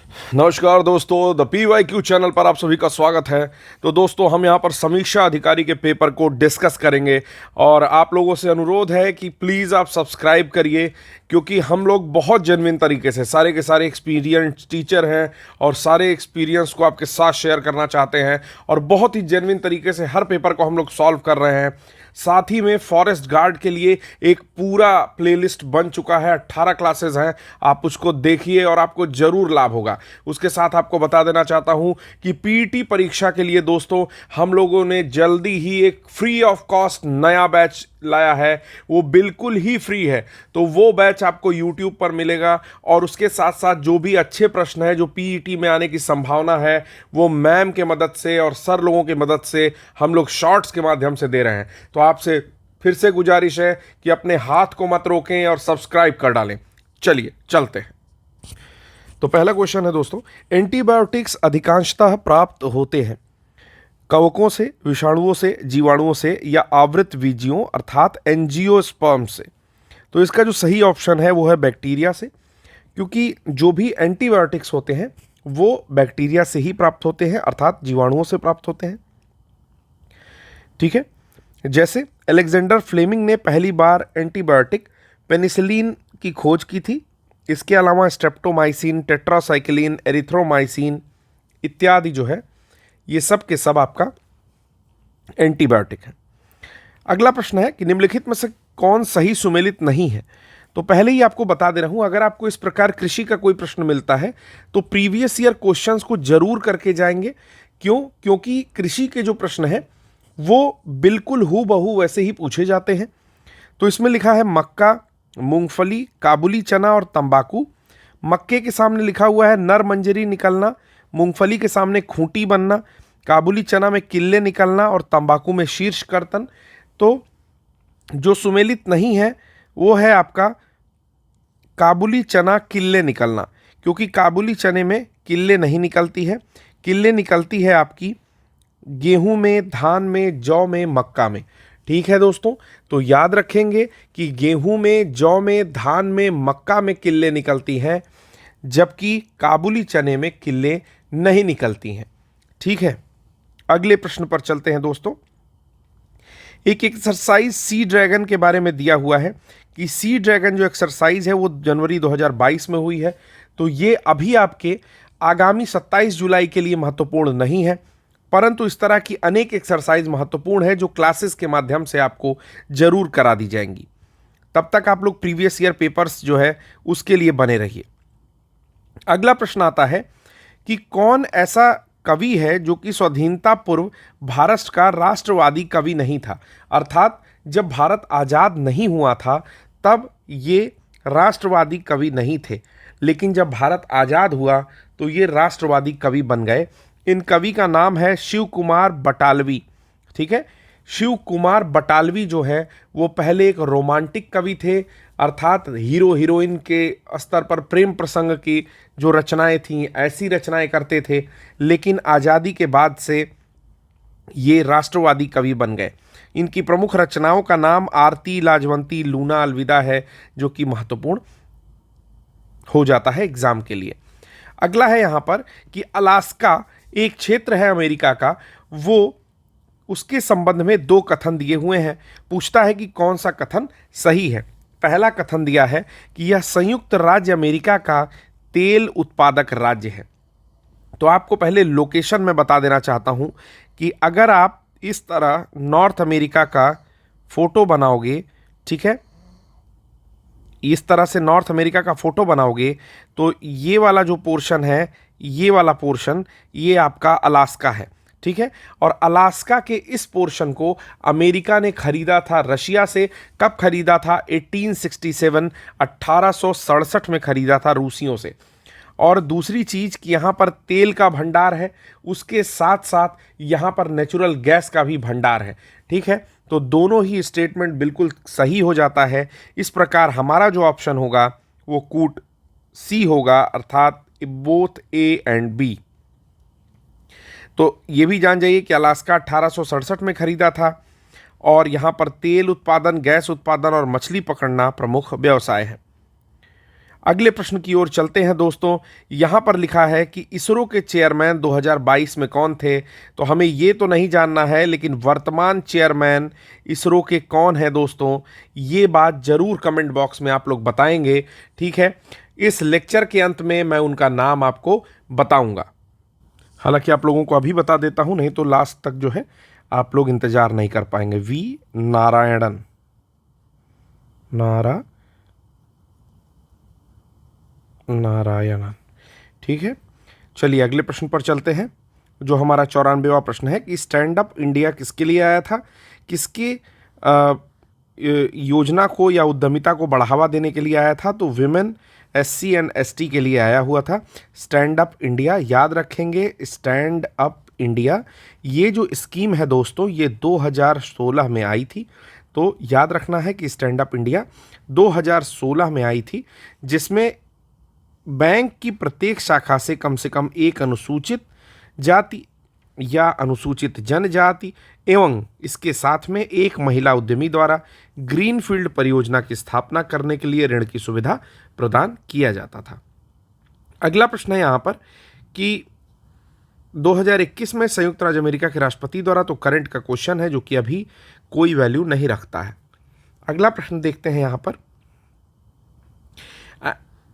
नमस्कार दोस्तों, the PYQ channel पर आप सभी का स्वागत है। तो दोस्तों, हम यहाँ पर समीक्षा अधिकारी के पेपर को डिस्कस करेंगे और आप लोगों से अनुरोध है कि प्लीज़ आप सब्सक्राइब करिए, क्योंकि हम लोग बहुत जेन्युइन तरीके से सारे के सारे एक्सपीरियंस टीचर हैं और सारे एक्सपीरियंस को आपके साथ शेयर करना चाहते हैं और बहुत ही जेन्युइन तरीके से हर पेपर को हम लोग सॉल्व कर रहे हैं। साथ ही में फॉरेस्ट गार्ड के लिए एक पूरा प्लेलिस्ट बन चुका है, 18 क्लासेस हैं, आप उसको देखिए और आपको जरूर लाभ होगा। उसके साथ आपको बता देना चाहता हूं कि पीटी परीक्षा के लिए दोस्तों हम लोगों ने जल्दी ही एक फ्री ऑफ कॉस्ट नया बैच लाया है। वो बिल्कुल ही फ्री है, तो वो बैच आपको यूट्यूब पर मिलेगा और उसके साथ साथ जो भी अच्छे प्रश्न है जो पीईटी में आने की संभावना है वो मैम के मदद से और सर लोगों की मदद से हम लोग शॉर्ट्स के माध्यम से दे रहे हैं। तो आपसे फिर से गुजारिश है कि अपने हाथ को मत रोकें और सब्सक्राइब कर डालें। चलिए चलते हैं। तो पहला क्वेश्चन है दोस्तों, एंटीबायोटिक्स अधिकांशतः प्राप्त होते हैं कवकों से, विषाणुओं से, जीवाणुओं से या आवृत बीजियों अर्थात एंजियोस्पर्म से। तो इसका जो सही ऑप्शन है वो है बैक्टीरिया से, क्योंकि जो भी एंटीबायोटिक्स होते हैं वो बैक्टीरिया से ही प्राप्त होते हैं अर्थात जीवाणुओं से प्राप्त होते हैं। ठीक है, जैसे अलेक्जेंडर फ्लेमिंग ने पहली बार एंटीबायोटिक पेनिसिलिन की खोज की थी। इसके अलावा स्ट्रेप्टोमाइसिन, टेट्रासाइक्लिन, एरिथ्रोमाइसिन इत्यादि जो है ये सब के सब आपका एंटीबायोटिक है। अगला प्रश्न है कि निम्नलिखित में से कौन सही सुमेलित नहीं है। तो पहले ही आपको बता दे रहा हूं, अगर आपको इस प्रकार कृषि का कोई प्रश्न मिलता है तो प्रीवियस ईयर क्वेश्चंस को जरूर करके जाएंगे। क्यों? क्योंकि कृषि के जो प्रश्न है वो बिल्कुल हूबहू वैसे ही पूछे जाते हैं। तो इसमें लिखा है मक्का, मूंगफली, काबुली चना और तंबाकू। मक्के के सामने लिखा हुआ है नर मंजरी निकलना, मूंगफली के सामने खूंटी बनना, काबुली चना में किल्ले निकलना और तंबाकू में शीर्ष कर्तन। तो जो सुमेलित नहीं है वो है आपका काबुली चना किल्ले निकलना, क्योंकि काबुली चने में किल्ले नहीं निकलती है। किल्ले निकलती है आपकी गेहूं में, धान में, जौ में, मक्का में। ठीक है दोस्तों, तो याद रखेंगे कि गेहूं में, जौ में, धान में, मक्का में किल्ले निकलती हैं, जबकि काबुली चने में किल्ले नहीं निकलती हैं। ठीक है, अगले प्रश्न पर चलते हैं दोस्तों। एक एक्सरसाइज सी ड्रैगन के बारे में दिया हुआ है कि सी ड्रैगन जो एक्सरसाइज है वो जनवरी 2022 में हुई है। तो ये अभी आपके आगामी 27 जुलाई के लिए महत्वपूर्ण नहीं है, परंतु इस तरह की अनेक एक्सरसाइज महत्वपूर्ण है जो क्लासेस के माध्यम से आपको जरूर करा दी जाएंगी। तब तक आप लोग प्रीवियस ईयर पेपर्स जो है उसके लिए बने रहिए। अगला प्रश्न आता है कि कौन ऐसा कवि है जो कि स्वाधीनता पूर्व भारत का राष्ट्रवादी कवि नहीं था। अर्थात जब भारत आज़ाद नहीं हुआ था तब ये राष्ट्रवादी कवि नहीं थे, लेकिन जब भारत आज़ाद हुआ तो ये राष्ट्रवादी कवि बन गए। इन कवि का नाम है शिव कुमार बटालवी। ठीक है, शिव कुमार बटालवी जो है वो पहले एक रोमांटिक कवि थे, अर्थात हीरो हीरोइन के स्तर पर प्रेम प्रसंग की जो रचनाएं थीं ऐसी रचनाएं करते थे, लेकिन आज़ादी के बाद से ये राष्ट्रवादी कवि बन गए। इनकी प्रमुख रचनाओं का नाम आरती, लाजवंती, लूना, अलविदा है, जो कि महत्वपूर्ण हो जाता है एग्जाम के लिए। अगला है यहाँ पर कि अलास्का एक क्षेत्र है अमेरिका का, वो उसके संबंध में दो कथन दिए हुए हैं। पूछता है कि कौन सा कथन सही है। पहला कथन दिया है कि यह संयुक्त राज्य अमेरिका का तेल उत्पादक राज्य है। तो आपको पहले लोकेशन में बता देना चाहता हूं कि अगर आप इस तरह नॉर्थ अमेरिका का फोटो बनाओगे, ठीक है, इस तरह से नॉर्थ अमेरिका का फोटो बनाओगे तो ये वाला जो पोर्शन है, ये वाला पोर्शन, ये आपका अलास्का है। ठीक है, और अलास्का के इस पोर्शन को अमेरिका ने खरीदा था रशिया से। कब खरीदा था? 1867, 1867 में खरीदा था रूसियों से। और दूसरी चीज़ कि यहाँ पर तेल का भंडार है, उसके साथ साथ यहाँ पर नेचुरल गैस का भी भंडार है। ठीक है, तो दोनों ही स्टेटमेंट बिल्कुल सही हो जाता है। इस प्रकार हमारा जो ऑप्शन होगा वो कूट सी होगा, अर्थात बोथ ए एंड बी। तो ये भी जान जाइए कि अलास्का 1867 में खरीदा था और यहाँ पर तेल उत्पादन, गैस उत्पादन और मछली पकड़ना प्रमुख व्यवसाय है। अगले प्रश्न की ओर चलते हैं दोस्तों। यहाँ पर लिखा है कि इसरो के चेयरमैन 2022 में कौन थे। तो हमें ये तो नहीं जानना है, लेकिन वर्तमान चेयरमैन इसरो के कौन है दोस्तों, ये बात जरूर कमेंट बॉक्स में आप लोग बताएंगे। ठीक है, इस लेक्चर के अंत में मैं उनका नाम आपको बताऊंगा। हालांकि आप लोगों को अभी बता देता हूं, नहीं तो लास्ट तक जो है आप लोग इंतजार नहीं कर पाएंगे। वी नारायणन, नारायणन। ठीक है, चलिए अगले प्रश्न पर चलते हैं, जो हमारा 94वां प्रश्न है कि स्टैंड अप इंडिया किसके लिए आया था, किसकी योजना को या उद्यमिता को बढ़ावा देने के लिए आया था। तो विमेन, SC एंड ST के लिए आया हुआ था स्टैंड अप इंडिया। याद रखेंगे, स्टैंड अप इंडिया ये जो स्कीम है दोस्तों, ये 2016 में आई थी। तो याद रखना है कि स्टैंड अप इंडिया 2016 में आई थी, जिसमें बैंक की प्रत्येक शाखा से कम एक अनुसूचित जाति या अनुसूचित जनजाति एवं इसके साथ में एक महिला उद्यमी द्वारा ग्रीनफील्ड परियोजना की स्थापना करने के लिए ऋण की सुविधा प्रदान किया जाता था। अगला प्रश्न है यहाँ पर कि 2021 में संयुक्त राज्य अमेरिका के राष्ट्रपति द्वारा, तो करंट का क्वेश्चन है जो कि अभी कोई वैल्यू नहीं रखता है। अगला प्रश्न देखते हैं यहाँ पर,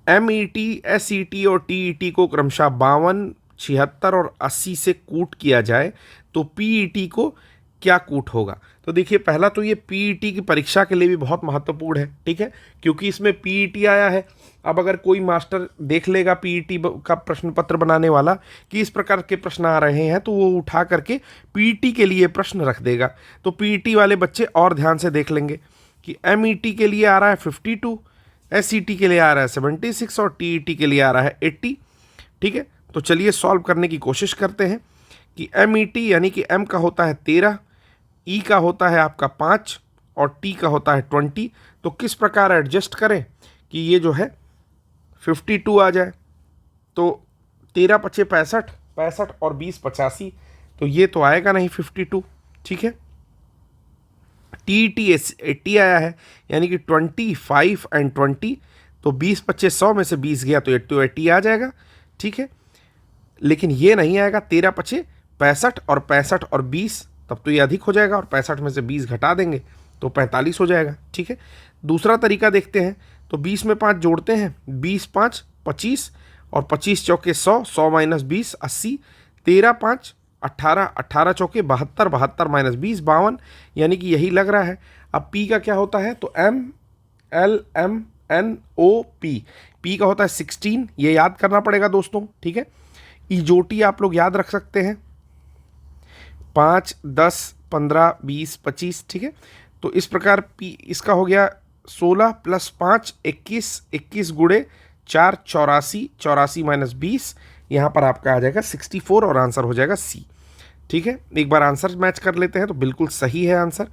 MET, SET और TET को क्रमशः 52, 76 और 80 से कूट किया जाए तो PET को क्या कूट होगा। तो देखिए, पहला तो ये PET की परीक्षा के लिए भी बहुत महत्वपूर्ण है। ठीक है, क्योंकि इसमें PET आया है। अब अगर कोई मास्टर देख लेगा PET का प्रश्न पत्र बनाने वाला कि इस प्रकार के प्रश्न आ रहे हैं, तो वो उठा करके PET के लिए प्रश्न रख देगा। तो PET वाले बच्चे और ध्यान से देख लेंगे कि MET के लिए आ रहा है 52, SET के लिए आ रहा है 76 और TET के लिए आ रहा है 80। ठीक है, तो चलिए सॉल्व करने की कोशिश करते हैं कि MET यानी कि M का होता है 13, E का होता है आपका 5 और T का होता है 20। तो किस प्रकार एडजस्ट करें कि ये जो है 52 आ जाए। तो 13 पचे 65, 65 और 20 85, तो ये तो आएगा नहीं 52। ठीक है, TET 80 आया है, यानी कि 25 एंड 20, तो 20 पच्चे 100 में से 20 गया तो 80 आ जाएगा। ठीक है, लेकिन ये नहीं आएगा 13 पचे 65 और 65 और 20, तब तो ये अधिक हो जाएगा और 65 में से 20 घटा देंगे तो 45 हो जाएगा। ठीक है, दूसरा तरीका देखते हैं। तो 20 में 5 जोड़ते हैं, 20 5 25 और 25 चौके 100, 100 माइनस 20 80, 13 5 18, 18 चौके 72, 72 माइनस 20 52, यानी कि यही लग रहा है। अब P का क्या होता है, तो MLMNOP, P का होता है 16, ये याद करना पड़ेगा दोस्तों। ठीक है, इजोटी आप लोग याद रख सकते हैं 5 10 15 20 25। ठीक है, तो इस प्रकार P इसका हो गया 16 प्लस 5 21, 21 गुणे 4 84, 84 माइनस 20, यहाँ पर आपका आ जाएगा 64 और आंसर हो जाएगा C। ठीक है, एक बार आंसर मैच कर लेते हैं तो बिल्कुल सही है आंसर।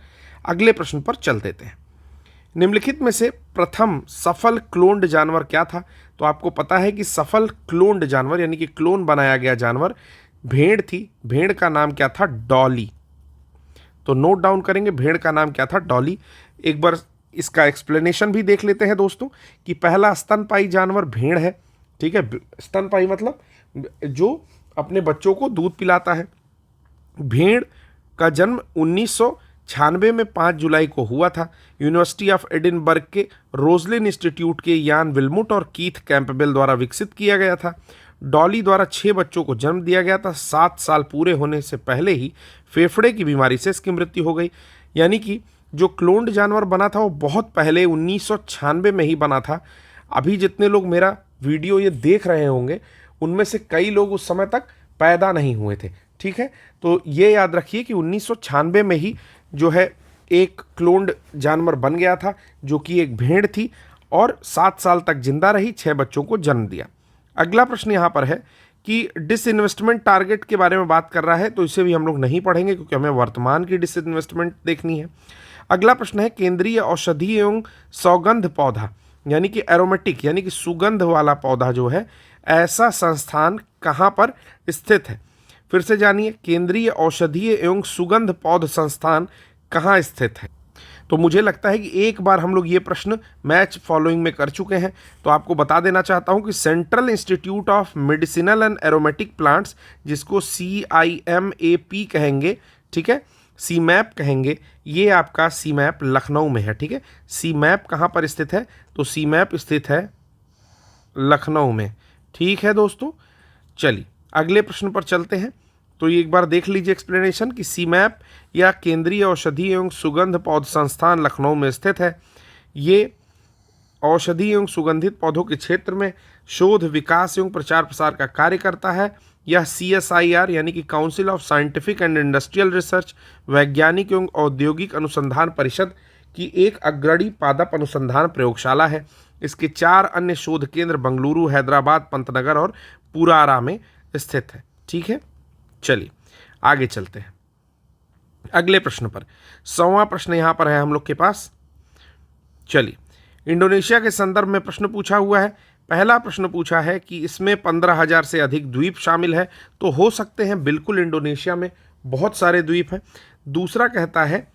अगले प्रश्न पर चल देते हैं। निम्नलिखित में से प्रथम सफल क्लोन्ड जानवर क्या था। तो आपको पता है कि सफल क्लोन्ड जानवर यानी कि क्लोन बनाया गया जानवर भेड़ थी। भेड़ का नाम क्या था, डॉली। तो नोट डाउन करेंगे, भेड़ का नाम क्या था, डॉली। एक बार इसका एक्सप्लेनेशन भी देख लेते हैं दोस्तों कि पहला स्तनपायी जानवर भेड़ है। ठीक है, स्तनपायी मतलब जो अपने बच्चों को दूध पिलाता है। भेड़ का जन्म 1996 में 5 जुलाई को हुआ था। यूनिवर्सिटी ऑफ एडिनबर्ग के रोजलिन इंस्टीट्यूट के यान विल्मुट और कीथ कैंपबेल द्वारा विकसित किया गया था। डॉली द्वारा 6 बच्चों को जन्म दिया गया था। 7 साल पूरे होने से पहले ही फेफड़े की बीमारी से इसकी मृत्यु हो गई। यानी कि जो क्लोन्ड जानवर बना था वो बहुत पहले 1996 में ही बना था। अभी जितने लोग मेरा वीडियो ये देख रहे होंगे उनमें से कई लोग उस समय तक पैदा नहीं हुए थे। ठीक है, तो ये याद रखिए कि 1996 में ही जो है एक क्लोन्ड जानवर बन गया था, जो कि एक भेड़ थी और 7 साल तक जिंदा रही, 6 बच्चों को जन्म दिया। अगला प्रश्न यहाँ पर है कि डिसइन्वेस्टमेंट टारगेट के बारे में बात कर रहा है, तो इसे भी हम लोग नहीं पढ़ेंगे क्योंकि हमें वर्तमान की डिसइन्वेस्टमेंट देखनी है। अगला प्रश्न है केंद्रीय औषधि एवं सौगंध पौधा यानी कि एरोमेटिक यानी कि सुगंध वाला पौधा जो है, ऐसा संस्थान कहाँ पर स्थित है। फिर से जानिए, केंद्रीय औषधीय एवं सुगंध पौध संस्थान कहाँ स्थित है। तो मुझे लगता है कि एक बार हम लोग ये प्रश्न मैच फॉलोइंग में कर चुके हैं। तो आपको बता देना चाहता हूं कि central institute of medicinal and aromatic plants, जिसको CIMAP कहेंगे, ठीक है, CMAP कहेंगे, ये आपका CMAP लखनऊ में है। ठीक है, CMAP कहाँ पर स्थित है? तो CMAP स्थित है लखनऊ में। ठीक है दोस्तों, चलिए अगले प्रश्न पर चलते हैं। तो ये एक बार देख लीजिए एक्सप्लेनेशन कि CMAP या केंद्रीय औषधि एवं सुगंध पौध संस्थान लखनऊ में स्थित है। ये औषधि एवं सुगंधित पौधों के क्षेत्र में शोध, विकास एवं प्रचार प्रसार का कार्य करता है। यह CSIR यानी कि council of scientific and industrial research, वैज्ञानिक एवं औद्योगिक अनुसंधान परिषद की एक अग्रणी पादप अनुसंधान प्रयोगशाला है। इसके 4 अन्य शोध केंद्र बंगलुरु, हैदराबाद, पंतनगर और पुरारा में स्थित है। ठीक है, चलिए आगे चलते हैं अगले प्रश्न पर। 100वां प्रश्न यहां पर है हम लोग के पास। चलिए, इंडोनेशिया के संदर्भ में प्रश्न पूछा हुआ है। पहला प्रश्न पूछा है कि इसमें 15,000 से अधिक द्वीप शामिल है। तो हो सकते हैं, बिल्कुल इंडोनेशिया में बहुत सारे द्वीप हैं। दूसरा कहता है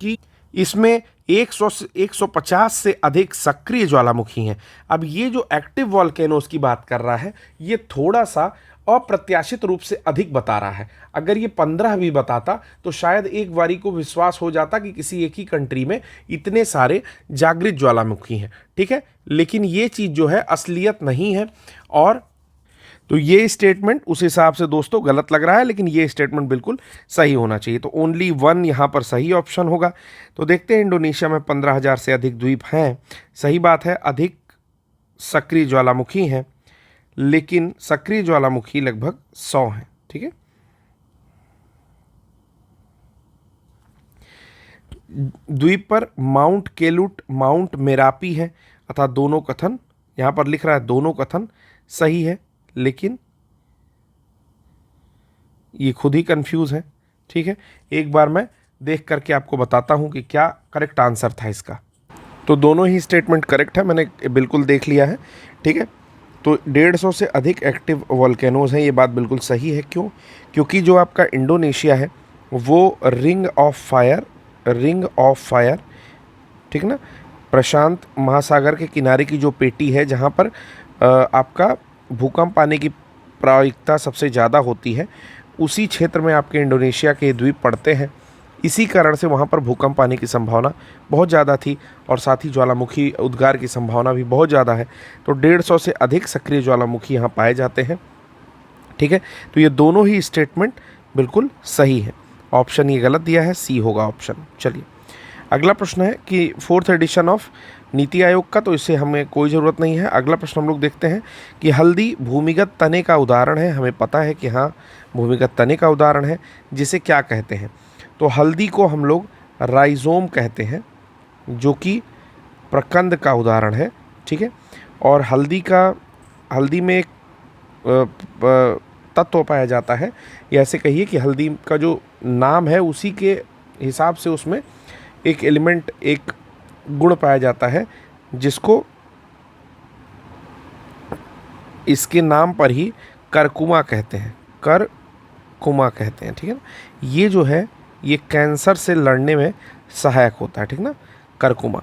कि इसमें 150 से अधिक सक्रिय ज्वालामुखी हैं। अब ये जो एक्टिव वॉल्केनोज की बात कर रहा है, ये थोड़ा सा अप्रत्याशित रूप से अधिक बता रहा है। अगर ये 15 भी बताता तो शायद एक बारी को विश्वास हो जाता कि किसी एक ही कंट्री में इतने सारे जागृत ज्वालामुखी हैं। ठीक है, लेकिन ये चीज़ जो है असलियत नहीं है। और तो ये स्टेटमेंट उस हिसाब से दोस्तों गलत लग रहा है, लेकिन ये स्टेटमेंट बिल्कुल सही होना चाहिए। तो ओनली 1 यहाँ पर सही ऑप्शन होगा। तो देखते हैं, इंडोनेशिया में 15,000 से अधिक द्वीप हैं, सही बात है। अधिक सक्रिय ज्वालामुखी हैं, लेकिन सक्रिय ज्वालामुखी लगभग 100 हैं। ठीक है, द्वीप पर माउंट केलुट, माउंट मेरापी है, अर्थात दोनों कथन यहां पर लिख रहा है, दोनों कथन सही है, लेकिन ये खुद ही कंफ्यूज है। ठीक है, एक बार मैं देख करके आपको बताता हूं कि क्या करेक्ट आंसर था इसका। तो दोनों ही स्टेटमेंट करेक्ट है, मैंने बिल्कुल देख लिया है। ठीक है, तो 150 से अधिक एक्टिव वॉल्केनोज हैं, ये बात बिल्कुल सही है। क्यों? क्योंकि जो आपका इंडोनेशिया है वो रिंग ऑफ फायर, ठीक ना, प्रशांत महासागर के किनारे की जो पेटी है, जहाँ पर आपका भूकंप आने की प्रायिकता सबसे ज़्यादा होती है, उसी क्षेत्र में आपके इंडोनेशिया के द्वीप पड़ते हैं। इसी कारण से वहाँ पर भूकंप आने की संभावना बहुत ज़्यादा थी और साथ ही ज्वालामुखी उद्गार की संभावना भी बहुत ज़्यादा है। तो 150 से अधिक सक्रिय ज्वालामुखी यहाँ पाए जाते हैं। ठीक है, तो ये दोनों ही स्टेटमेंट बिल्कुल सही है। ऑप्शन ये गलत दिया है, सी होगा ऑप्शन। चलिए अगला प्रश्न है कि 4th addition of NITI Aayog का, तो इससे हमें कोई ज़रूरत नहीं है। अगला प्रश्न हम लोग देखते हैं कि हल्दी भूमिगत तने का उदाहरण है। हमें पता है कि हाँ, भूमिगत तने का उदाहरण है, जिसे क्या कहते हैं? तो हल्दी को हम लोग राइजोम कहते हैं, जो कि प्रकंद का उदाहरण है। ठीक है, और हल्दी में एक तत्व पाया जाता है, या ऐसे कहिए कि हल्दी का जो नाम है उसी के हिसाब से उसमें एक एलिमेंट, एक गुण पाया जाता है, जिसको इसके नाम पर ही करकुमा कहते हैं, करकुमा कहते हैं। ठीक है ना, ये जो है ये कैंसर से लड़ने में सहायक होता है। ठीक ना, करकुमा,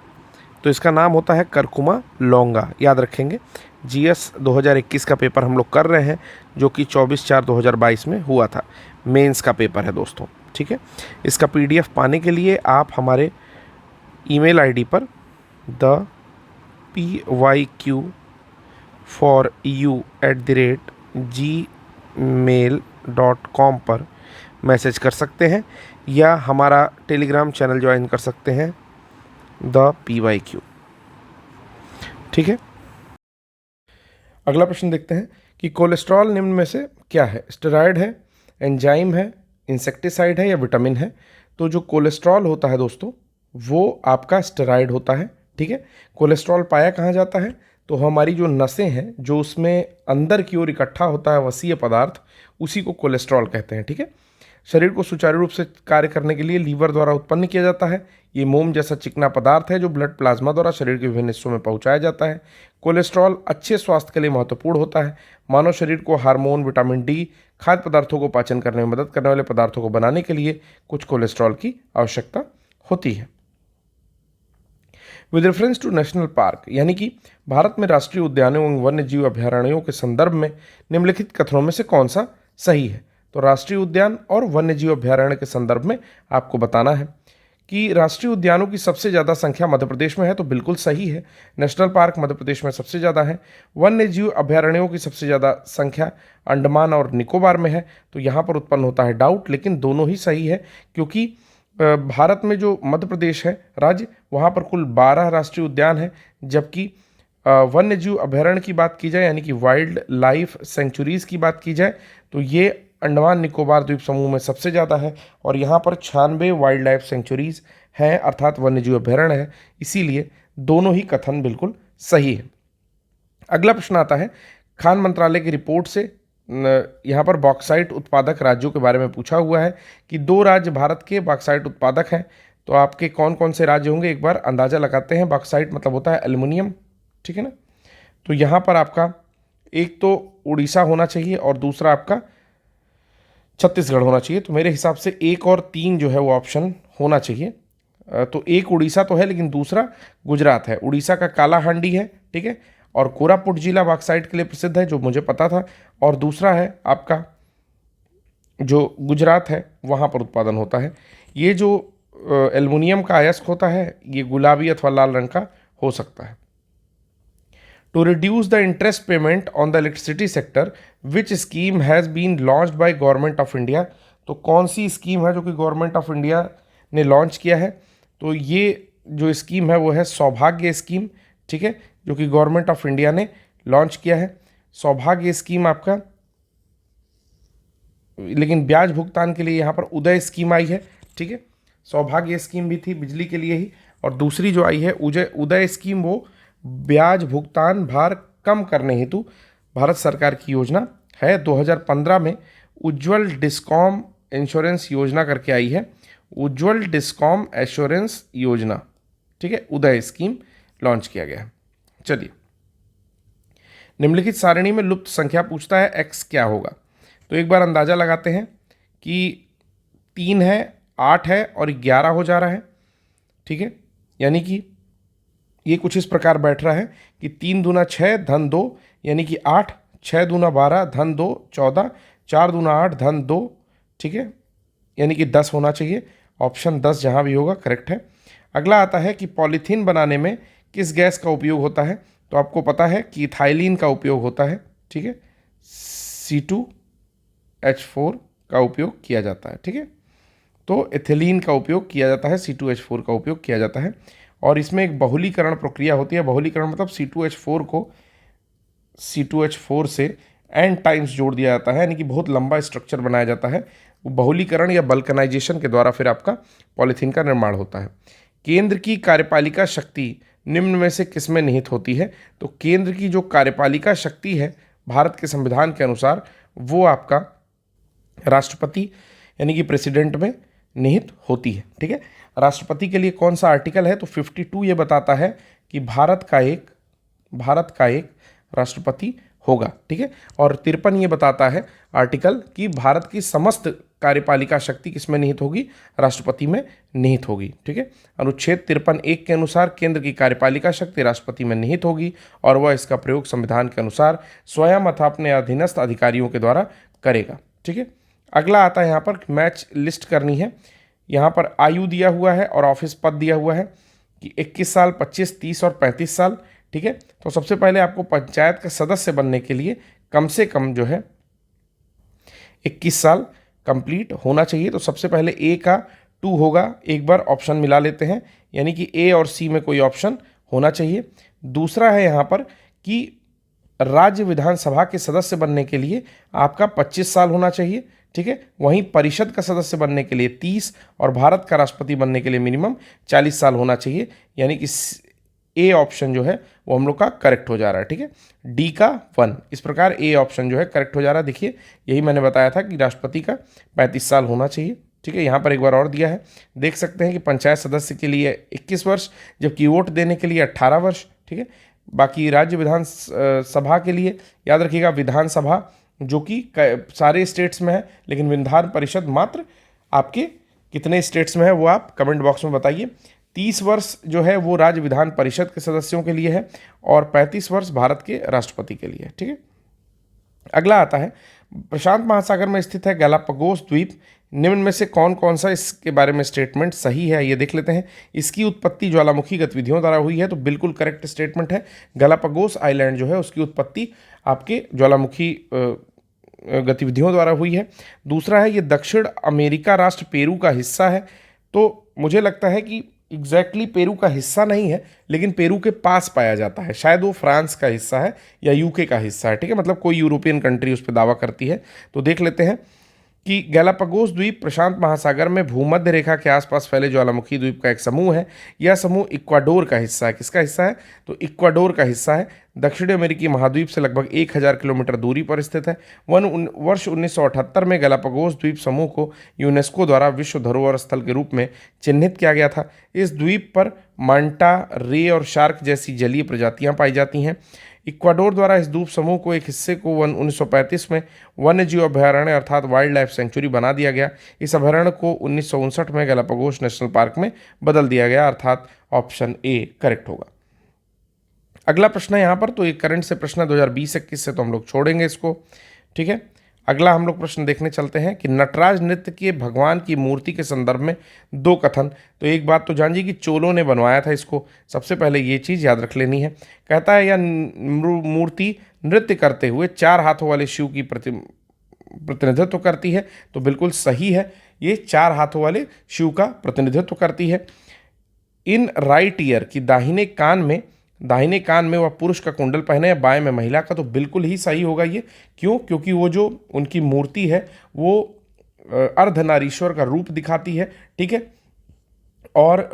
तो इसका नाम होता है करकुमा लौंगा, याद रखेंगे। GS 2021 का पेपर हम लोग कर रहे हैं, जो कि 24/4/2022 में हुआ था। मेंस का पेपर है दोस्तों। ठीक है, इसका PDF पाने के लिए आप हमारे ईमेल ID पर thepyq4eu@gmail.com पर मैसेज कर सकते हैं, या हमारा टेलीग्राम चैनल ज्वाइन कर सकते हैं, द PYQ। ठीक है, अगला प्रश्न देखते हैं कि कोलेस्ट्रॉल निम्न में से क्या है? स्टेरॉयड है, एंजाइम है, इंसेक्टिसाइड है, या विटामिन है? तो जो कोलेस्ट्रॉल होता है दोस्तों, वो आपका स्टेरॉयड होता है। ठीक है, कोलेस्ट्रॉल पाया कहाँ जाता है? तो हमारी जो नसें हैं, जो उसमें अंदर की ओर इकट्ठा होता है वसीय पदार्थ, उसी को कोलेस्ट्रॉल कहते हैं। ठीक है, शरीर को सुचारू रूप से कार्य करने के लिए लीवर द्वारा उत्पन्न किया जाता है। ये मोम जैसा चिकना पदार्थ है, जो ब्लड प्लाज्मा द्वारा शरीर के विभिन्न हिस्सों में पहुंचाया जाता है। कोलेस्ट्रॉल अच्छे स्वास्थ्य के लिए महत्वपूर्ण होता है। मानव शरीर को हार्मोन, विटामिन डी, खाद्य पदार्थों को पाचन करने में मदद करने वाले पदार्थों को बनाने के लिए कुछ कोलेस्ट्रॉल की आवश्यकता होती है। With reference to national park, यानी कि भारत में राष्ट्रीय उद्यानों एवं वन्य जीव अभयारण्यों के संदर्भ में निम्नलिखित कथनों में से कौन सा सही है। तो राष्ट्रीय उद्यान और वन्य जीव अभयारण्य के संदर्भ में आपको बताना है कि राष्ट्रीय उद्यानों की सबसे ज़्यादा संख्या मध्य प्रदेश में है, तो बिल्कुल सही है। नेशनल पार्क मध्य प्रदेश में सबसे ज़्यादा है। वन्य जीव अभयारण्यों की सबसे ज़्यादा संख्या अंडमान और निकोबार में है, तो यहाँ पर उत्पन्न होता है डाउट, लेकिन दोनों ही सही है, क्योंकि भारत में जो मध्य प्रदेश है राज्य, वहाँ पर कुल 12 राष्ट्रीय उद्यान है, जबकि वन्य जीव अभयारण्य की बात की जाए, यानी कि वाइल्ड लाइफ सेंचुरीज़ की बात की जाए, तो ये अंडमान निकोबार द्वीप समूह में सबसे ज़्यादा है और यहाँ पर 96 वाइल्ड लाइफ सेंचुरीज़ हैं, अर्थात वन्यजीव अभयारण्य है। इसीलिए दोनों ही कथन बिल्कुल सही है। अगला प्रश्न आता है, खान मंत्रालय की रिपोर्ट से यहाँ पर बॉक्साइट उत्पादक राज्यों के बारे में पूछा हुआ है कि 2 राज्य भारत के बॉक्साइट उत्पादक हैं, तो आपके कौन कौन से राज्य होंगे, एक बार अंदाज़ा लगाते हैं। बॉक्साइट मतलब होता है एल्युमिनियम, ठीक है ना। तो यहाँ पर आपका एक तो उड़ीसा होना चाहिए और दूसरा आपका छत्तीसगढ़ होना चाहिए। तो मेरे हिसाब से 1 और 3 जो है वो ऑप्शन होना चाहिए। तो एक उड़ीसा तो है, लेकिन दूसरा गुजरात है। उड़ीसा का कालाहांडी है, ठीक है, और कोरापुट जिला बॉक्साइट के लिए प्रसिद्ध है, जो मुझे पता था, और दूसरा है आपका जो गुजरात है, वहाँ पर उत्पादन होता है। ये जो एल्युमिनियम का अयस्क होता है, ये गुलाबी अथवा लाल रंग का हो सकता है। To reduce the interest payment on the electricity sector, which scheme has been launched by Government of India? तो कौन सी स्कीम है जो कि गवर्नमेंट ऑफ इंडिया ने लॉन्च किया है? तो ये जो स्कीम है वो है सौभाग्य स्कीम, ठीक है, जो कि गवर्नमेंट ऑफ इंडिया ने लॉन्च किया है। सौभाग्य स्कीम आपका, लेकिन ब्याज भुगतान के लिए यहाँ पर उदय स्कीम आई है, ठीक है। सौभाग्य स्कीम भी थी बिजली के लिए ही, और दूसरी जो आई है उदय स्कीम, वो ब्याज भुगतान भार कम करने हेतु भारत सरकार की योजना है। 2015 में उज्ज्वल डिस्कॉम इंश्योरेंस योजना करके आई है, उज्ज्वल डिस्कॉम एश्योरेंस योजना, ठीक है, उदय स्कीम लॉन्च किया गया है। चलिए, निम्नलिखित सारणी में लुप्त संख्या पूछता है, x क्या होगा? तो एक बार अंदाजा लगाते हैं कि 3 है, 8 है और 11 हो जा रहा है, ठीक है। यानी कि ये कुछ इस प्रकार बैठ रहा है कि 3 दूना 6 धन 2, यानी कि 8, 6 दूना 12 धन 2 14, 4 दूना 8 धन 2, ठीक है, यानी कि 10 होना चाहिए। ऑप्शन 10 जहाँ भी होगा करेक्ट है। अगला आता है कि पॉलीथीन बनाने में किस गैस का उपयोग होता है? तो आपको पता है कि इथाइलिन का उपयोग होता है, ठीक है, C2H4 का उपयोग किया जाता है, ठीक है। तो एथिलीन का उपयोग किया जाता है, C2H4 का उपयोग किया जाता है, और इसमें एक बहुलीकरण प्रक्रिया होती है। बहुलीकरण मतलब C2H4 को C2H4 से n टाइम्स जोड़ दिया जाता है, यानी कि बहुत लंबा स्ट्रक्चर बनाया जाता है। वो बहुलीकरण या बल्कनाइजेशन के द्वारा फिर आपका पॉलीथीन का निर्माण होता है। केंद्र की कार्यपालिका शक्ति निम्न में से किसमें निहित होती है? तो केंद्र की जो कार्यपालिका शक्ति है भारत के संविधान के अनुसार, वो आपका राष्ट्रपति यानी कि प्रेसिडेंट में निहित होती है, ठीक है। राष्ट्रपति के लिए कौन सा आर्टिकल है? तो 52 ये बताता है कि भारत का एक राष्ट्रपति होगा, ठीक है। और 53 ये बताता है आर्टिकल कि भारत की समस्त कार्यपालिका शक्ति किसमें निहित होगी? राष्ट्रपति में निहित होगी, ठीक है। अनुच्छेद 53(1) के अनुसार केंद्र की कार्यपालिका शक्ति राष्ट्रपति में निहित होगी और वह इसका प्रयोग संविधान के अनुसार स्वयं अथवा अपने अधीनस्थ अधिकारियों के द्वारा करेगा, ठीक है। अगला आता है यहाँ पर मैच लिस्ट करनी है। यहाँ पर आयु दिया हुआ है और ऑफिस पद दिया हुआ है कि 21 साल, 25, 30 और 35 साल, ठीक है। तो सबसे पहले आपको पंचायत का सदस्य बनने के लिए कम से कम जो है 21 साल कंप्लीट होना चाहिए। तो सबसे पहले ए का 2 होगा, एक बार ऑप्शन मिला लेते हैं, यानी कि ए और सी में कोई ऑप्शन होना चाहिए। दूसरा है यहाँ पर कि राज्य विधानसभा के सदस्य बनने के लिए आपका 25 साल होना चाहिए, ठीक है। वहीं परिषद का सदस्य बनने के लिए 30 और भारत का राष्ट्रपति बनने के लिए मिनिमम 40 साल होना चाहिए, यानी कि ए ऑप्शन जो है वो हम लोग का करेक्ट हो जा रहा है, ठीक है। डी का 1, इस प्रकार ए ऑप्शन जो है करेक्ट हो जा रहा है। देखिए, यही मैंने बताया था कि राष्ट्रपति का 35 साल होना चाहिए, ठीक है। यहाँ पर एक बार और दिया है, देख सकते हैं कि पंचायत सदस्य के लिए 21 वर्ष, जबकि वोट देने के लिए 18 वर्ष, ठीक है। बाकी राज्य विधान सभा के लिए याद रखिएगा, विधानसभा जो कि सारे स्टेट्स में है, लेकिन विधान परिषद मात्र आपके कितने स्टेट्स में है वो आप कमेंट बॉक्स में बताइए। 30 वर्ष जो है वो राज्य विधान परिषद के सदस्यों के लिए है और 35 वर्ष भारत के राष्ट्रपति के लिए है। ठीक है, अगला आता है प्रशांत महासागर में स्थित है गैलापागोस द्वीप, निम्न में से कौन कौन सा इसके बारे में स्टेटमेंट सही है, ये देख लेते हैं। इसकी उत्पत्ति ज्वालामुखी गतिविधियों द्वारा हुई है, तो बिल्कुल करेक्ट स्टेटमेंट है। गैलापागोस आइलैंड जो है उसकी उत्पत्ति आपके ज्वालामुखी गतिविधियों द्वारा हुई है। दूसरा है ये दक्षिण अमेरिका राष्ट्र पेरू का हिस्सा है, तो मुझे लगता है कि एग्जैक्टली पेरू का हिस्सा नहीं है, लेकिन पेरू के पास पाया जाता है, शायद वो फ्रांस का हिस्सा है या यूके का हिस्सा है। ठीक है, मतलब कोई यूरोपियन कंट्री उस पर दावा करती है। तो देख लेते हैं कि गैलापागोस द्वीप प्रशांत महासागर में भूमध्य रेखा के आसपास फैले ज्वालामुखी द्वीप का एक समूह है। यह समूह इक्वाडोर का हिस्सा है। किसका हिस्सा है? तो इक्वाडोर का हिस्सा है। दक्षिणी अमेरिकी महाद्वीप से लगभग 1000 किलोमीटर दूरी पर स्थित है। वर्ष 1978 में गैलापागोस द्वीप समूह को यूनेस्को द्वारा विश्व धरोहर स्थल के रूप में चिन्हित किया गया था। इस द्वीप पर मांटा, रे और शार्क जैसी जलीय प्रजातियां पाई जाती हैं। इक्वाडोर द्वारा इस द्वीप समूह को एक हिस्से को 1935 में वन्य जीव अभयारण्य अर्थात वाइल्ड लाइफ सेंचुरी बना दिया गया। इस अभयारण्य को 1959 में गैलापागोस नेशनल पार्क में बदल दिया गया, अर्थात ऑप्शन ए करेक्ट होगा। अगला प्रश्न है यहाँ पर, तो एक करंट से प्रश्न 2020-21 से, तो हम लोग छोड़ेंगे इसको। ठीक है, अगला हम लोग प्रश्न देखने चलते हैं कि नटराज नृत्य के भगवान की मूर्ति के संदर्भ में दो कथन। तो एक बात तो जानिए कि चोलों ने बनवाया था इसको, सबसे पहले ये चीज़ याद रख लेनी है। कहता है यह मूर्ति नृत्य करते हुए 4 हाथों वाले शिव की प्रतिनिधित्व करती है, तो बिल्कुल सही है, ये 4 हाथों वाले शिव का प्रतिनिधित्व करती है। इन राइट ईयर की दाहिने कान में वह पुरुष का कुंडल पहने है, बाएं में महिला का, तो बिल्कुल ही सही होगा ये। क्यों? क्योंकि वो जो उनकी मूर्ति है वो अर्धनारीश्वर का रूप दिखाती है। ठीक है, और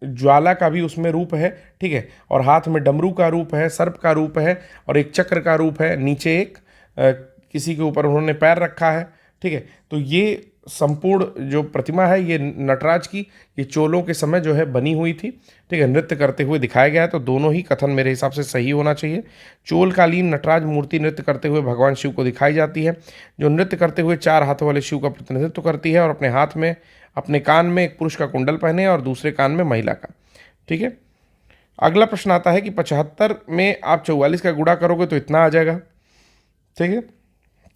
ज्वाला का भी उसमें रूप है। ठीक है, और हाथ में डमरू का रूप है, सर्प का रूप है और एक चक्र का रूप है, नीचे एक किसी के ऊपर उन्होंने पैर रखा है। ठीक है, तो ये संपूर्ण जो प्रतिमा है ये नटराज की, ये चोलों के समय जो है बनी हुई थी। ठीक है, नृत्य करते हुए दिखाया गया है, तो दोनों ही कथन मेरे हिसाब से सही होना चाहिए। चोलकालीन नटराज मूर्ति नृत्य करते हुए भगवान शिव को दिखाई जाती है, जो नृत्य करते हुए 4 हाथों वाले शिव का प्रतिनिधित्व करती है और अपने कान में एक पुरुष का कुंडल पहने और दूसरे कान में महिला का। ठीक है, अगला प्रश्न आता है कि 75 में आप 44 का गुणा करोगे तो इतना आ जाएगा। ठीक है,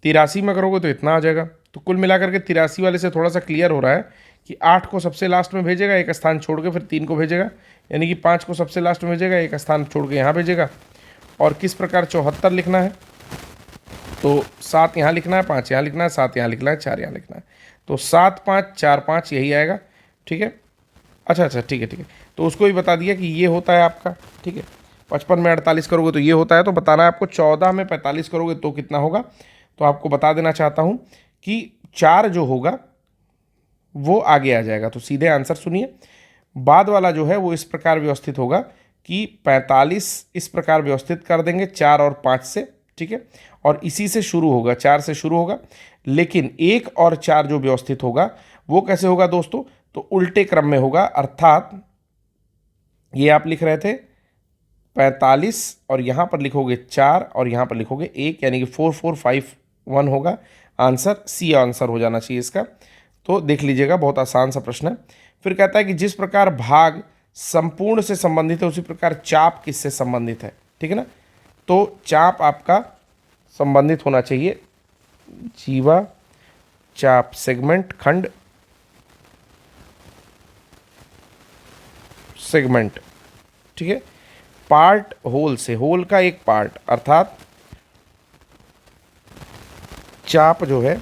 83 में करोगे तो इतना आ जाएगा। तो कुल मिलाकर के 83 वाले से थोड़ा सा क्लियर हो रहा है कि 8 को सबसे लास्ट में भेजेगा, एक स्थान छोड़ के फिर 3 को भेजेगा, यानी कि 5 को सबसे लास्ट में भेजेगा, एक स्थान छोड़ के यहाँ भेजेगा। और किस प्रकार 74 लिखना है, तो 7 यहाँ लिखना है, 5 यहाँ लिखना है, 7 यहाँ लिखना है, 4 यहाँ लिखना है, तो 7 5 4 5 यही आएगा। ठीक है, अच्छा ठीक है, तो उसको भी बता दिया कि ये होता है आपका। ठीक है, 55 में 48 करोगे तो ये होता है, तो बताना है आपको 14 में 45 करोगे तो कितना होगा। तो आपको बता देना चाहता हूँ कि 4 जो होगा वो आगे आ जाएगा, तो सीधे आंसर सुनिए। बाद वाला जो है वो इस प्रकार व्यवस्थित होगा कि 45 इस प्रकार व्यवस्थित कर देंगे 4 और 5 से। ठीक है, और इसी से शुरू होगा, 4 से शुरू होगा, लेकिन 1 और 4 जो व्यवस्थित होगा वो कैसे होगा दोस्तों, तो उल्टे क्रम में होगा। अर्थात ये आप लिख रहे थे 45 और यहाँ पर लिखोगे 4 और यहाँ पर लिखोगे 1, यानी कि 4 4 5 1 होगा। आंसर सी आंसर हो जाना चाहिए इसका। तो देख लीजिएगा, बहुत आसान सा प्रश्न है। फिर कहता है कि जिस प्रकार भाग संपूर्ण से संबंधित है उसी प्रकार चाप किससे संबंधित है। ठीक है ना, तो चाप आपका संबंधित होना चाहिए जीवा चाप सेगमेंट खंड सेगमेंट। ठीक है, पार्ट होल से, होल का एक पार्ट, अर्थात चाप जो है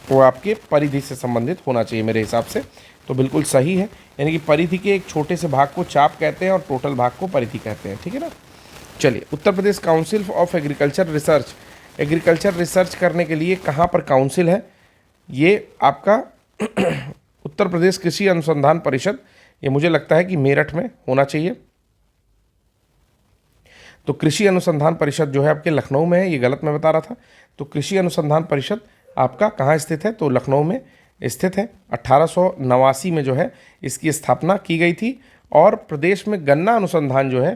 वो आपके परिधि से संबंधित होना चाहिए मेरे हिसाब से। तो बिल्कुल सही है, यानी कि परिधि के एक छोटे से भाग को चाप कहते हैं और टोटल भाग को परिधि कहते हैं। ठीक है ना, चलिए। Uttar Pradesh council of agriculture research, agriculture research करने के लिए कहाँ पर काउंसिल है, ये आपका उत्तर प्रदेश कृषि अनुसंधान परिषद, ये मुझे लगता है कि मेरठ में होना चाहिए। तो कृषि अनुसंधान परिषद जो है आपके लखनऊ में है, ये गलत मैं बता रहा था। तो कृषि अनुसंधान परिषद आपका कहाँ स्थित है, तो लखनऊ में स्थित है। 1889 में जो है इसकी स्थापना की गई थी। और प्रदेश में गन्ना अनुसंधान जो है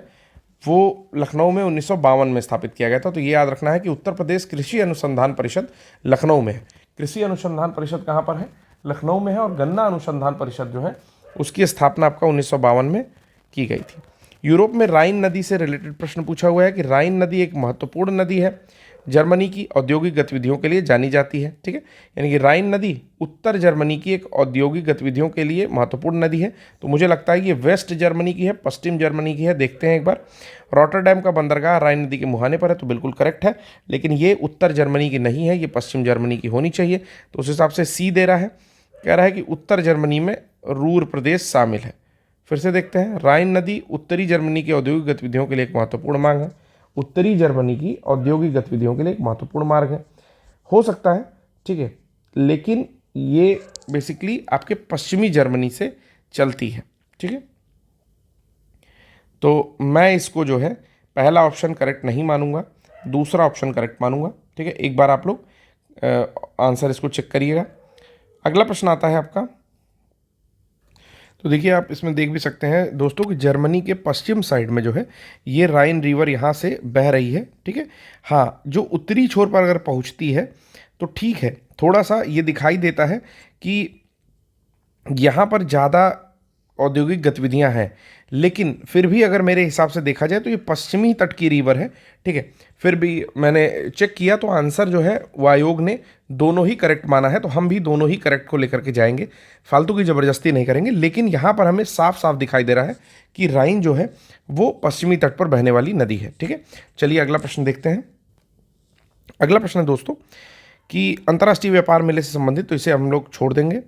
वो लखनऊ में 1952 में स्थापित किया गया था। तो ये याद रखना है कि उत्तर प्रदेश कृषि अनुसंधान परिषद लखनऊ में है। कृषि अनुसंधान परिषद कहाँ पर है, लखनऊ में है। और गन्ना अनुसंधान परिषद जो है उसकी स्थापना आपका 1952 में की गई थी। यूरोप में राइन नदी से रिलेटेड प्रश्न पूछा हुआ है कि राइन नदी एक महत्वपूर्ण नदी है, जर्मनी की औद्योगिक गतिविधियों के लिए जानी जाती है। ठीक है, यानी कि राइन नदी उत्तर जर्मनी की एक औद्योगिक गतिविधियों के लिए महत्वपूर्ण नदी है। तो मुझे लगता है ये वेस्ट जर्मनी की है, पश्चिम जर्मनी की है। देखते हैं एक बार। रॉटरडैम का बंदरगाह राइन नदी के मुहाने पर है, तो बिल्कुल करेक्ट है, लेकिन ये उत्तर जर्मनी की नहीं है, ये पश्चिम जर्मनी की होनी चाहिए। तो उस हिसाब से सी दे रहा है, कह रहा है कि उत्तर जर्मनी में रूर प्रदेश शामिल है। फिर से देखते हैं। राइन नदी उत्तरी जर्मनी की औद्योगिक गतिविधियों के लिए एक महत्वपूर्ण मार्ग है। उत्तरी जर्मनी की औद्योगिक गतिविधियों के लिए एक महत्वपूर्ण मार्ग है, हो सकता है, ठीक है, लेकिन ये बेसिकली आपके पश्चिमी जर्मनी से चलती है। ठीक है, तो मैं इसको जो है पहला ऑप्शन करेक्ट नहीं मानूंगा, दूसरा ऑप्शन करेक्ट मानूंगा। ठीक है, एक बार आप लोग आंसर इसको चेक करिएगा। अगला प्रश्न आता है आपका। तो देखिए, आप इसमें देख भी सकते हैं दोस्तों कि जर्मनी के पश्चिम साइड में जो है ये राइन रिवर यहाँ से बह रही है। ठीक है, हाँ, जो उत्तरी छोर पर अगर पहुँचती है तो ठीक है, थोड़ा सा ये दिखाई देता है कि यहाँ पर ज़्यादा औद्योगिक गतिविधियाँ हैं, लेकिन फिर भी अगर मेरे हिसाब से देखा जाए तो ये पश्चिमी तट की रिवर है। ठीक है, फिर भी मैंने चेक किया तो आंसर जो है वो आयोग ने दोनों ही करेक्ट माना है, तो हम भी दोनों ही करेक्ट को लेकर के जाएंगे, फालतू की ज़बरदस्ती नहीं करेंगे। लेकिन यहाँ पर हमें साफ साफ दिखाई दे रहा है कि राइन जो है वो पश्चिमी तट पर बहने वाली नदी है। ठीक है, चलिए अगला प्रश्न देखते हैं। अगला प्रश्न है दोस्तों कि अंतर्राष्ट्रीय व्यापार मेले से संबंधित, तो इसे हम लोग छोड़ देंगे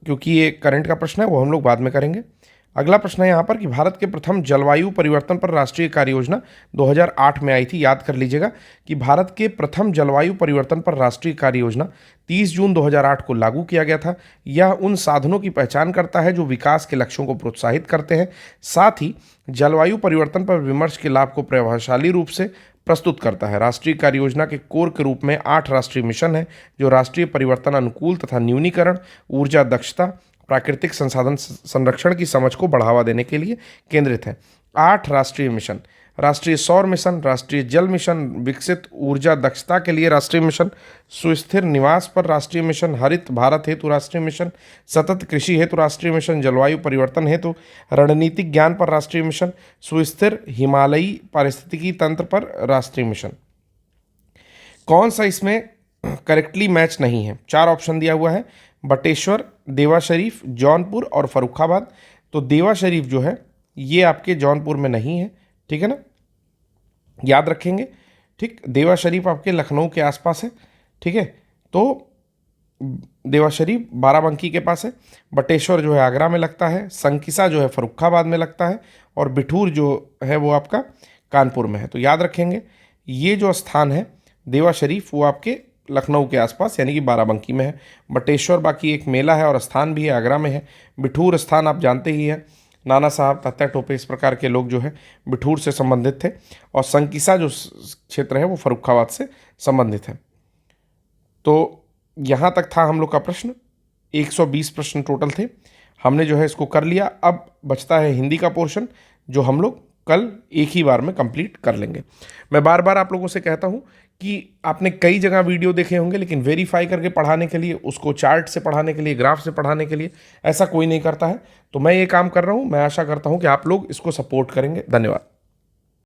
क्योंकि ये करंट का प्रश्न है, वो हम लोग बाद में करेंगे। अगला प्रश्न है यहाँ पर कि भारत के प्रथम जलवायु परिवर्तन पर राष्ट्रीय कार्य योजना 2008 में आई थी। याद कर लीजिएगा कि भारत के प्रथम जलवायु परिवर्तन पर राष्ट्रीय कार्य योजना 30 जून 2008 को लागू किया गया था। यह उन साधनों की पहचान करता है जो विकास के लक्ष्यों को प्रोत्साहित करते हैं, साथ ही जलवायु परिवर्तन पर विमर्श के लाभ को प्रभावशाली रूप से प्रस्तुत करता है। राष्ट्रीय कार्य योजना के कोर के रूप में 8 राष्ट्रीय मिशन हैं जो राष्ट्रीय परिवर्तन अनुकूल तथा न्यूनीकरण, ऊर्जा दक्षता, प्राकृतिक संसाधन संरक्षण की समझ को बढ़ावा देने के लिए केंद्रित है। 8 राष्ट्रीय मिशन: राष्ट्रीय सौर मिशन, राष्ट्रीय जल मिशन, विकसित ऊर्जा दक्षता के लिए राष्ट्रीय मिशन, सुस्थिर निवास पर राष्ट्रीय मिशन, हरित भारत हेतु राष्ट्रीय मिशन, सतत कृषि हेतु राष्ट्रीय मिशन, जलवायु परिवर्तन हेतु रणनीतिक ज्ञान पर राष्ट्रीय मिशन, सुस्थिर हिमालयी पारिस्थितिकी तंत्र पर राष्ट्रीय मिशन। कौन सा इसमें करेक्टली मैच नहीं है? 4 ऑप्शन दिया हुआ है: बटेश्वर, देवा शरीफ, जौनपुर और फर्रुखाबाद। तो देवा शरीफ जो है ये आपके जौनपुर में नहीं है, ठीक है ना, याद रखेंगे। ठीक, देवा शरीफ आपके लखनऊ के आसपास है। ठीक है, तो देवा शरीफ बाराबंकी के पास है। बटेश्वर जो है आगरा में लगता है, संकिसा जो है फर्रुखाबाद में लगता है, और बिठूर जो है वो आपका कानपुर में है। तो याद रखेंगे ये जो स्थान है देवा शरीफ वो आपके लखनऊ के आसपास यानी कि बाराबंकी में है। बटेश्वर बाकी एक मेला है और स्थान भी है, आगरा में है। बिठूर स्थान आप जानते ही हैं, नाना साहब, तात्या टोपे, इस प्रकार के लोग जो है बिठूर से संबंधित थे। और संकिसा जो क्षेत्र है वो फर्रुखाबाद से संबंधित है। तो यहाँ तक था हम लोग का प्रश्न। 120 प्रश्न टोटल थे, हमने जो है इसको कर लिया। अब बचता है हिंदी का पोर्शन जो हम लोग कल एक ही बार में कंप्लीट कर लेंगे। मैं बार बार आप लोगों से कहता हूँ कि आपने कई जगह वीडियो देखे होंगे, लेकिन वेरीफाई करके पढ़ाने के लिए, उसको चार्ट से पढ़ाने के लिए, ग्राफ से पढ़ाने के लिए ऐसा कोई नहीं करता है। तो मैं ये काम कर रहा हूँ, मैं आशा करता हूँ कि आप लोग इसको सपोर्ट करेंगे। धन्यवाद।